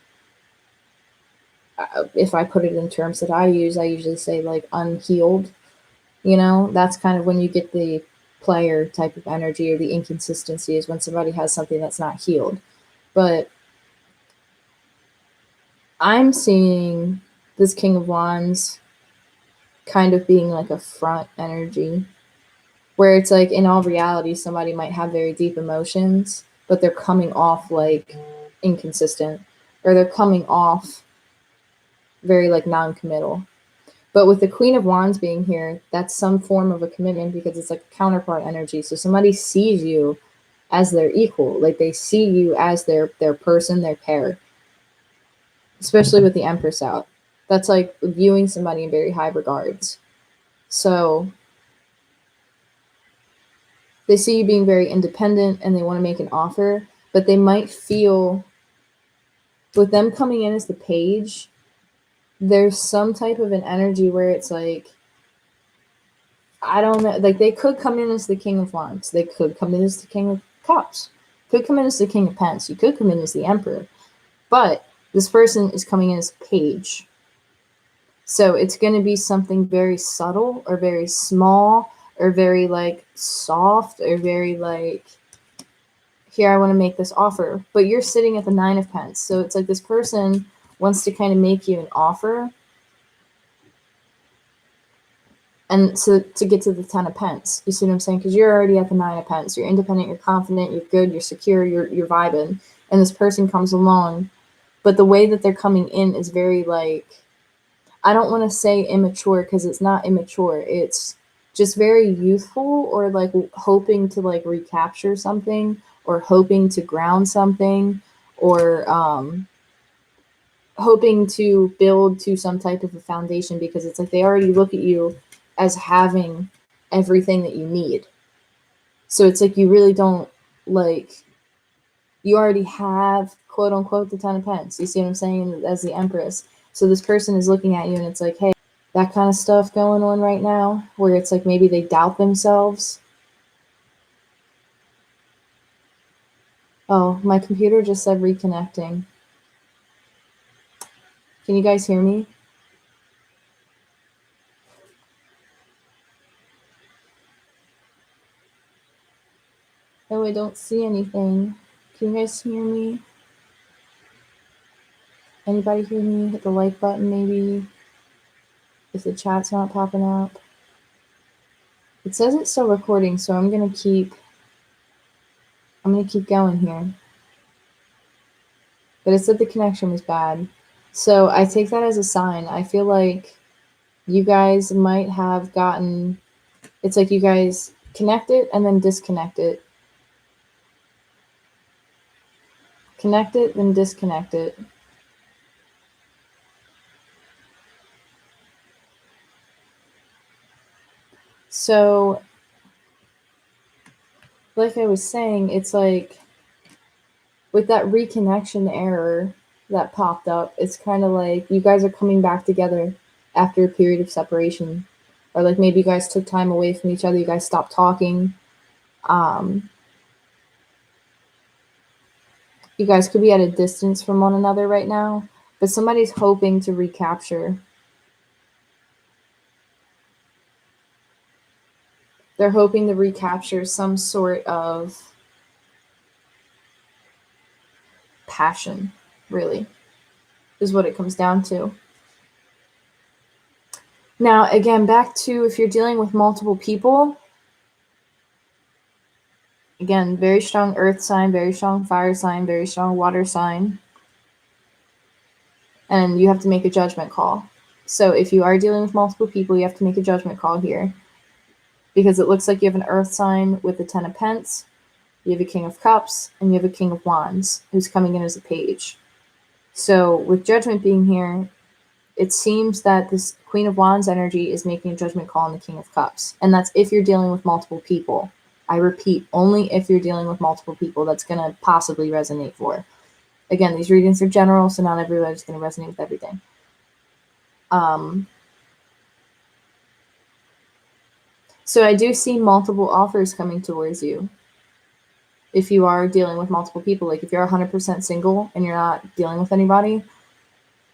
if I put it in terms that I usually say like unhealed. You know, that's kind of when you get the player type of energy, or the inconsistency is when somebody has something that's not healed. But I'm seeing this King of Wands kind of being like a front energy, where it's like in all reality somebody might have very deep emotions, but they're coming off like inconsistent, or they're coming off very like non-committal. But with the Queen of Wands being here, that's some form of a commitment, because it's like counterpart energy. So somebody sees you as their equal. Like, they see you as their person, their pair. Especially with the Empress out. That's like viewing somebody in very high regards. So they see you being very independent, and they want to make an offer, but they might feel, with them coming in as the Page, there's some type of an energy where it's like I don't know. Like, they could come in as the King of Wands. They could come in as the King of Cups. Could come in as the King of Pence. You could come in as the Emperor. But this person is coming in as Page. So it's going to be something very subtle or very small or very, like, soft or very, like, here, I want to make this offer. But you're sitting at the 9 of Pence. So it's like this person wants to kind of make you an offer. And so to get to the 10 of Pence, you see what I'm saying? Because you're already at the 9 of Pence. You're independent, you're confident, you're good, you're secure, you're vibing. And this person comes along. But the way that they're coming in is very, like, I don't want to say immature because it's not immature. It's just very youthful, or like hoping to, like, recapture something, or hoping to ground something, or hoping to build to some type of a foundation, because it's like they already look at you as having everything that you need. So it's like you really don't, like, you already have, quote unquote, the 10 of Pence. You see what I'm saying? As the Empress. So this person is looking at you and it's like, hey, that kind of stuff going on right now, where it's like maybe they doubt themselves. Oh, my computer just said reconnecting. Can you guys hear me? Oh, I don't see anything. Can you guys hear me? Anybody hear me? Hit the like button maybe, if the chat's not popping up. It says it's still recording, so I'm gonna keep going here. But it said the connection was bad. So I take that as a sign. I feel like you guys might have gotten, it's like you guys connect it and then disconnect it. Connect it, then disconnect it. So, like I was saying, it's like with that reconnection error that popped up, it's kind of like you guys are coming back together after a period of separation. Or like maybe you guys took time away from each other, you guys stopped talking. You guys could be at a distance from one another right now, but somebody's hoping to recapture. They're hoping to recapture some sort of passion, really, is what it comes down to. Now, again, back to if you're dealing with multiple people, again, very strong earth sign, very strong fire sign, very strong water sign. And you have to make a judgment call. So if you are dealing with multiple people, you have to make a judgment call here. Because it looks like you have an earth sign with the 10 of Pence, you have a King of Cups, and you have a King of Wands who's coming in as a page. So with judgment being here, it seems that this Queen of Wands energy is making a judgment call on the King of Cups. And that's if you're dealing with multiple people. I repeat, only if you're dealing with multiple people, that's going to possibly resonate for. Again, these readings are general, so not everybody's going to resonate with everything. So I do see multiple offers coming towards you. If you are dealing with multiple people, like if you're 100% single and you're not dealing with anybody,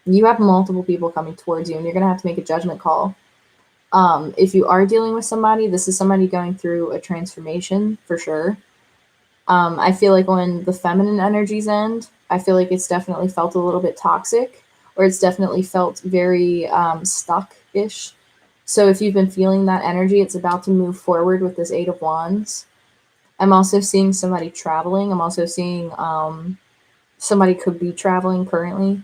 you have multiple people coming towards you and you're going to have to make a judgment call. If you are dealing with somebody, this is somebody going through a transformation for sure. I feel like when the feminine energies end, I feel like it's definitely felt a little bit toxic, or it's definitely felt very stuck-ish. So if you've been feeling that energy, it's about to move forward with this 8 of Wands. I'm also seeing somebody traveling. I'm also seeing somebody could be traveling currently,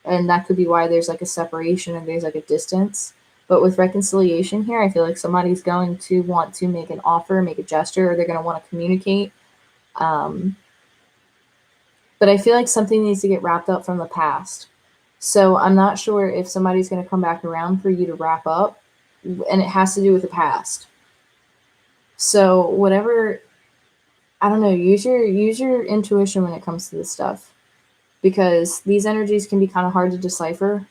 and that could be why there's like a separation and there's like a distance. But with reconciliation here, I feel like somebody's going to want to make an offer, make a gesture, or they're going to want to communicate. But I feel like something needs to get wrapped up from the past. So I'm not sure if somebody's going to come back around for you to wrap up, and it has to do with the past. So whatever, I don't know, use your intuition when it comes to this stuff, because these energies can be kind of hard to decipher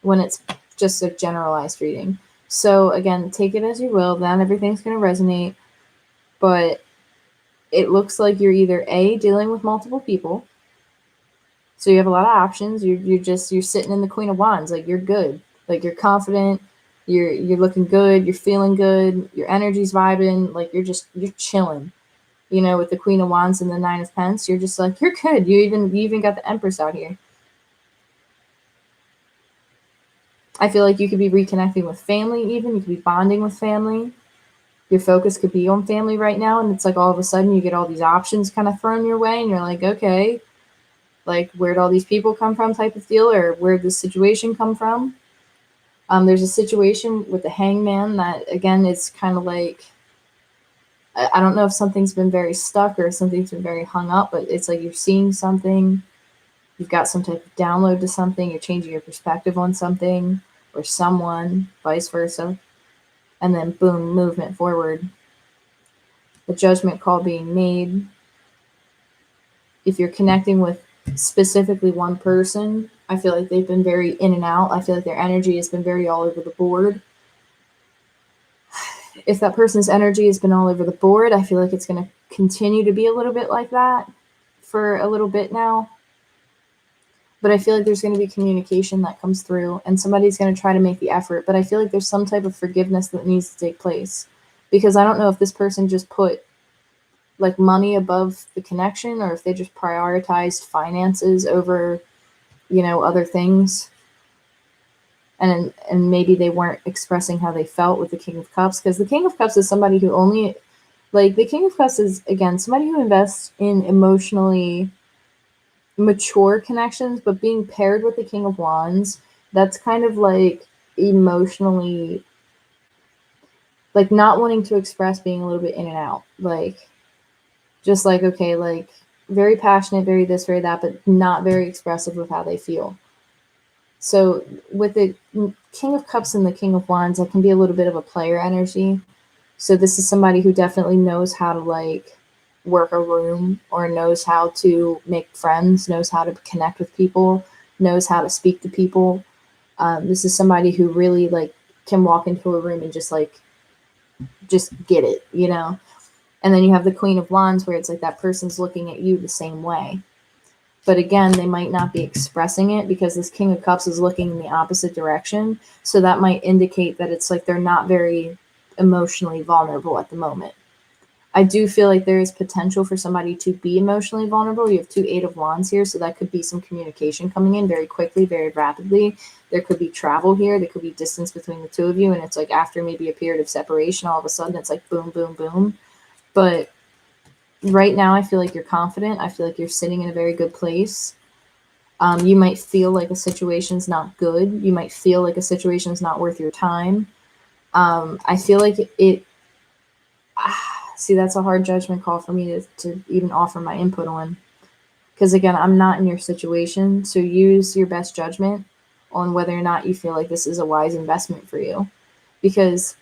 when it's just a generalized reading. So again, take it as you will. Not everything's going to resonate, but it looks like you're either A, dealing with multiple people, so you have a lot of options. You're sitting in the Queen of Wands, like you're good, like you're confident, you're looking good, you're feeling good, your energy's vibing, like you're chilling. You know, with the Queen of Wands and the Nine of Pence, you're just like you're good. You even got the Empress out here. I feel like you could be reconnecting with family, even you could be bonding with family. Your focus could be on family right now, and it's like all of a sudden you get all these options kind of thrown your way, and you're like, okay, like where'd all these people come from, type of deal, or where'd this situation come from? There's a situation with the Hangman that again is kind of like I don't know if something's been very stuck or something's been very hung up, but it's like you're seeing something, you've got some type of download to something, you're changing your perspective on something or someone, vice versa, and then boom, movement forward. The judgment call being made. If you're connecting with specifically one person, I feel like they've been very in and out. I feel like their energy has been very all over the board. If that person's energy has been all over the board, I feel like it's going to continue to be a little bit like that for a little bit now. But I feel like there's going to be communication that comes through and somebody's going to try to make the effort. But I feel like there's some type of forgiveness that needs to take place, because I don't know if this person just put like money above the connection or if they just prioritized finances over, you know, other things. And maybe they weren't expressing how they felt with the King of Cups, because the King of Cups is somebody who only, like the King of Cups is, again, somebody who invests in emotionally mature connections, but being paired with the King of Wands, that's kind of like emotionally, like not wanting to express, being a little bit in and out, like just like, okay, like very passionate, very this, very that, but not very expressive with how they feel. So with the King of Cups and the King of Wands, that can be a little bit of a player energy. So this is somebody who definitely knows how to like work a room, or knows how to make friends, knows how to connect with people, knows how to speak to people. This is somebody who really like can walk into a room and just get it, you know? And then you have the Queen of Wands, where it's like that person's looking at you the same way. But again, they might not be expressing it because this King of Cups is looking in the opposite direction. So that might indicate that it's like they're not very emotionally vulnerable at the moment. I do feel like there is potential for somebody to be emotionally vulnerable. You have 2 Eight of Wands here, so that could be some communication coming in very quickly, very rapidly. There could be travel here. There could be distance between the two of you, and it's like after maybe a period of separation, all of a sudden it's like boom, boom, boom. But right now, I feel like you're confident. I feel like you're sitting in a very good place. You might feel like a situation's not good. You might feel like a situation's not worth your time. I feel like it see, that's a hard judgment call for me to even offer my input on. Because again, I'm not in your situation. So use your best judgment on whether or not you feel like this is a wise investment for you. Because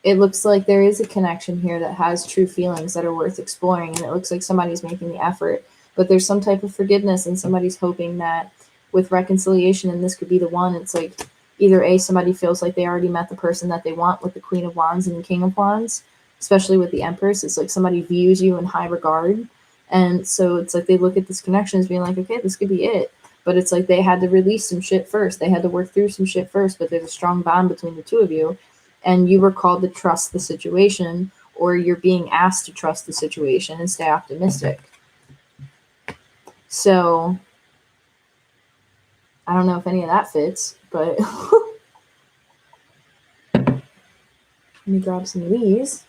it looks like there is a connection here that has true feelings that are worth exploring. And it looks like somebody's making the effort. But there's some type of forgiveness, and somebody's hoping that with reconciliation, and this could be the one, it's like either A, somebody feels like they already met the person that they want with the Queen of Wands and the King of Wands, especially with the Empress. It's like somebody views you in high regard. And so it's like they look at this connection as being like, okay, this could be it. But it's like they had to release some shit first. They had to work through some shit first, but there's a strong bond between the two of you. And you were called to trust the situation, or you're being asked to trust the situation and stay optimistic. So I don't know if any of that fits, but let me grab some of these.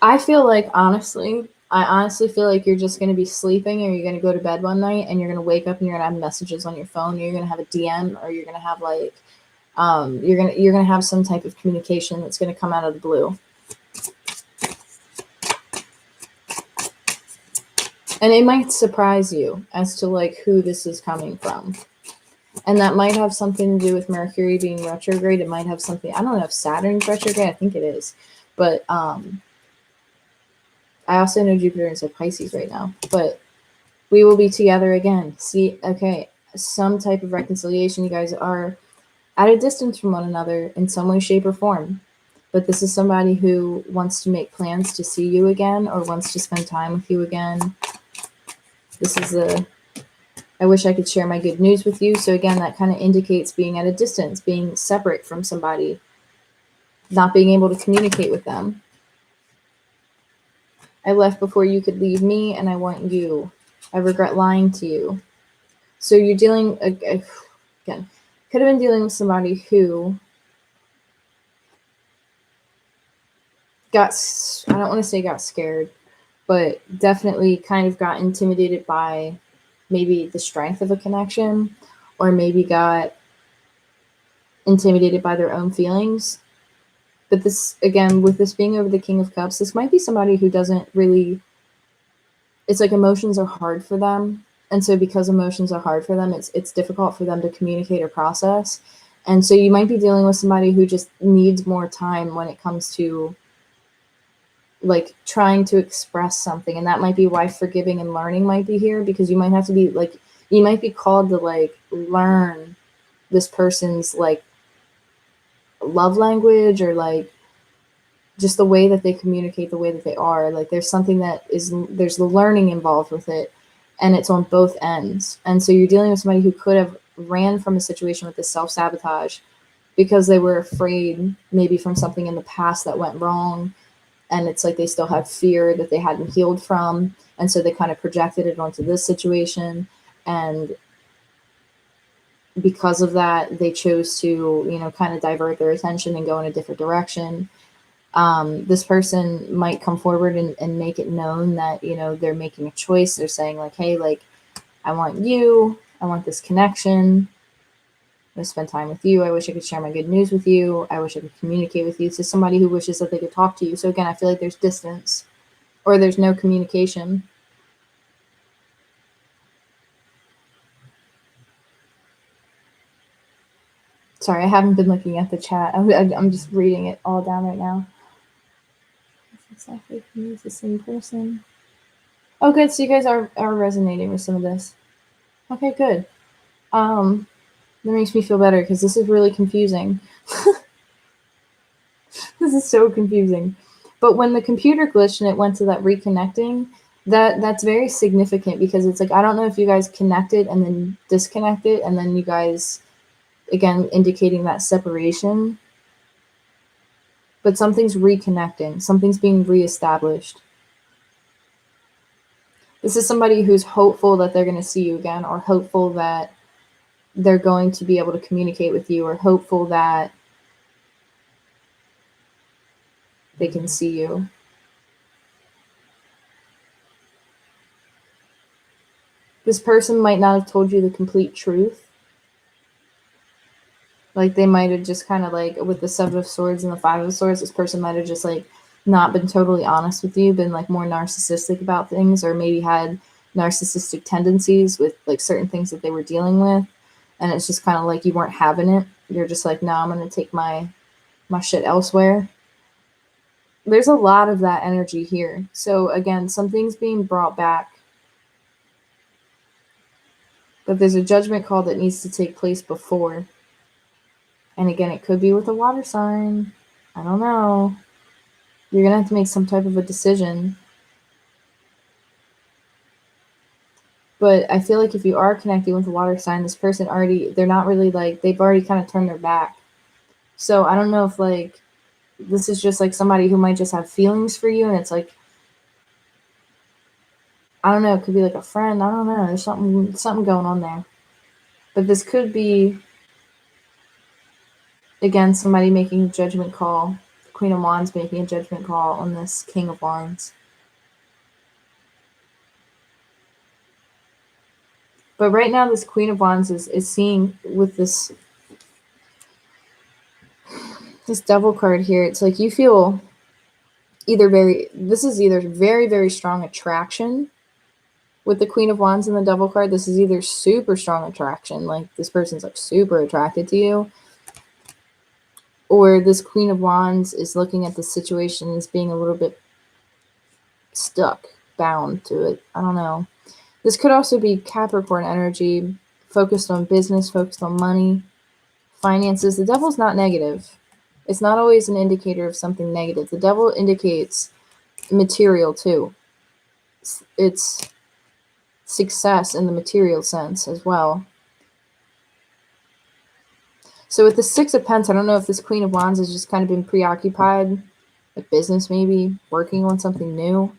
I honestly feel like you're just going to be sleeping, or you're going to go to bed one night and you're going to wake up and you're going to have messages on your phone, or you're going to have a DM, or you're going to have like, you're going to have some type of communication that's going to come out of the blue. And it might surprise you as to like who this is coming from. And that might have something to do with Mercury being retrograde. It might have something, I don't know if Saturn's retrograde, I think it is. But I also know Jupiter is a Pisces right now, but we will be together again. See, okay, some type of reconciliation. You guys are at a distance from one another in some way, shape, or form. But this is somebody who wants to make plans to see you again or wants to spend time with you again. This is I wish I could share my good news with you. So again, that kind of indicates being at a distance, being separate from somebody, not being able to communicate with them. I left before you could leave me, and I want you. I regret lying to you. So you're dealing, again, could have been dealing with somebody who got, I don't want to say got scared, but definitely kind of got intimidated by maybe the strength of a connection, or maybe got intimidated by their own feelings. But this, again, with this being over the King of Cups, this might be somebody who doesn't really, it's like emotions are hard for them. And so because emotions are hard for them, it's difficult for them to communicate or process. And so you might be dealing with somebody who just needs more time when it comes to like trying to express something. And that might be why forgiving and learning might be here, because you might have to be like, you might be called to like learn this person's like love language, or like just the way that they communicate, the way that they are. Like there's something that is, there's the learning involved with it, and it's on both ends. And so you're dealing with somebody who could have ran from a situation with this self-sabotage because they were afraid maybe from something in the past that went wrong, and it's like they still had fear that they hadn't healed from, and so they kind of projected it onto this situation. And because of that, they chose to, you know, kind of divert their attention and go in a different direction. This person might come forward and make it known that, you know, they're making a choice. They're saying like, hey, like, I want you. I want this connection. I'm going to spend time with you. I wish I could share my good news with you. I wish I could communicate with you. To somebody who wishes that they could talk to you. So again, I feel like there's distance or there's no communication. Sorry, I haven't been looking at the chat. I'm just reading it all down right now. Exactly. He's the same person. Oh, good. So you guys are resonating with some of this. Okay, good. That makes me feel better because this is really confusing. This is so confusing. But when the computer glitched and it went to that reconnecting, that's very significant, because it's like, I don't know if you guys connected and then disconnected, and then you guys, again, indicating that separation. But something's reconnecting. Something's being reestablished. This is somebody who's hopeful that they're going to see you again, or hopeful that they're going to be able to communicate with you, or hopeful that they can see you. This person might not have told you the complete truth. Like they might have just kind of like, with the Seven of Swords and the Five of Swords, this person might have just like not been totally honest with you, been like more narcissistic about things, or maybe had narcissistic tendencies with like certain things that they were dealing with. And it's just kind of like you weren't having it. You're just like, no, I'm going to take my shit elsewhere. There's a lot of that energy here. So again, something's being brought back. But there's a judgment call that needs to take place before. And again, it could be with a water sign. I don't know. You're going to have to make some type of a decision. But I feel like if you are connecting with a water sign, this person already, they're not really like, they've already kind of turned their back. So I don't know if like, this is just like somebody who might just have feelings for you. And it's like, I don't know, it could be like a friend. I don't know. There's something going on there. But this could be, again, somebody making a judgment call. Queen of Wands making a judgment call on this King of Wands. But right now, this Queen of Wands is seeing with this Devil card here. It's like you feel this is either very, very strong attraction with the Queen of Wands and the Devil card. This is either super strong attraction, like this person's like super attracted to you, or this Queen of Wands is looking at the situation as being a little bit stuck, bound to it. I don't know. This could also be Capricorn energy, focused on business, focused on money, finances. The devil's not negative. It's not always an indicator of something negative. The devil indicates material too. It's success in the material sense as well. So with the Six of Pentacles, I don't know if this Queen of Wands has just kind of been preoccupied with business, maybe working on something new.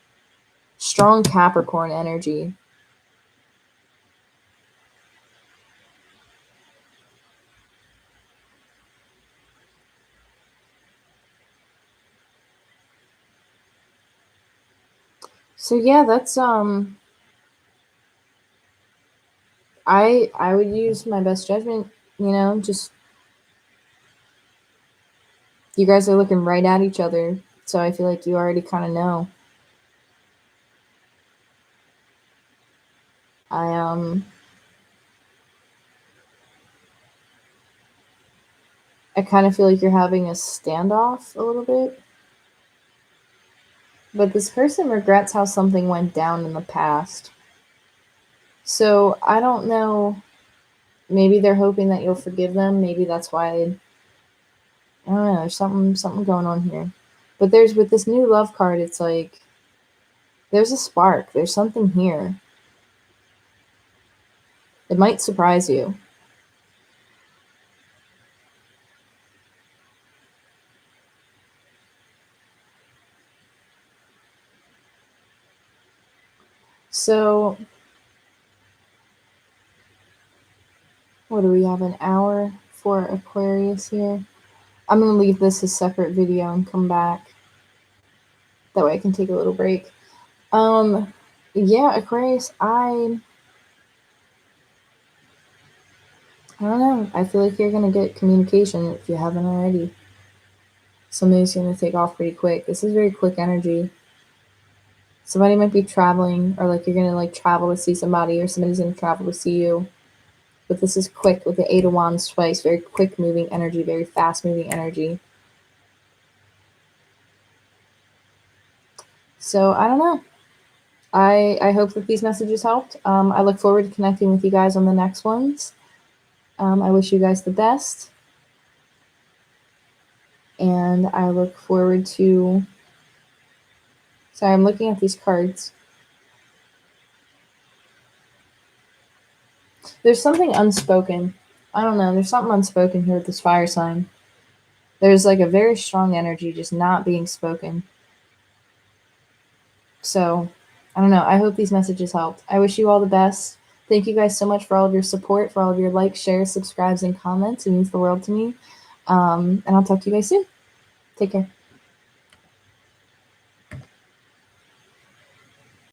Strong Capricorn energy. So yeah, that's I would use my best judgment, you know, just you guys are looking right at each other, so I feel like you already kind of know. I I kind of feel like you're having a standoff a little bit. But this person regrets how something went down in the past. So I don't know. Maybe they're hoping that you'll forgive them. Maybe that's why. I don't know. There's something going on here. But there's with this new love card, it's like there's a spark. There's something here. It might surprise you. So what do we have? An hour for Aquarius here. I'm gonna leave this a separate video and come back. That way I can take a little break. Yeah, Aquarius, I don't know. I feel like you're gonna get communication if you haven't already. Somebody's gonna take off pretty quick. This is very quick energy. Somebody might be traveling, or like you're gonna like travel to see somebody, or somebody's gonna travel to see you. But this is quick with the Eight of Wands twice. Very quick moving energy, very fast moving energy. So I don't know. I hope that these messages helped. I look forward to connecting with you guys on the next ones. I wish you guys the best. And I look forward to... Sorry, I'm looking at these cards. There's something unspoken. I don't know. There's something unspoken here with this fire sign. There's like a very strong energy just not being spoken. So, I don't know. I hope these messages helped. I wish you all the best. Thank you guys so much for all of your support, for all of your likes, shares, subscribes, and comments. It means the world to me. And I'll talk to you guys soon. Take care.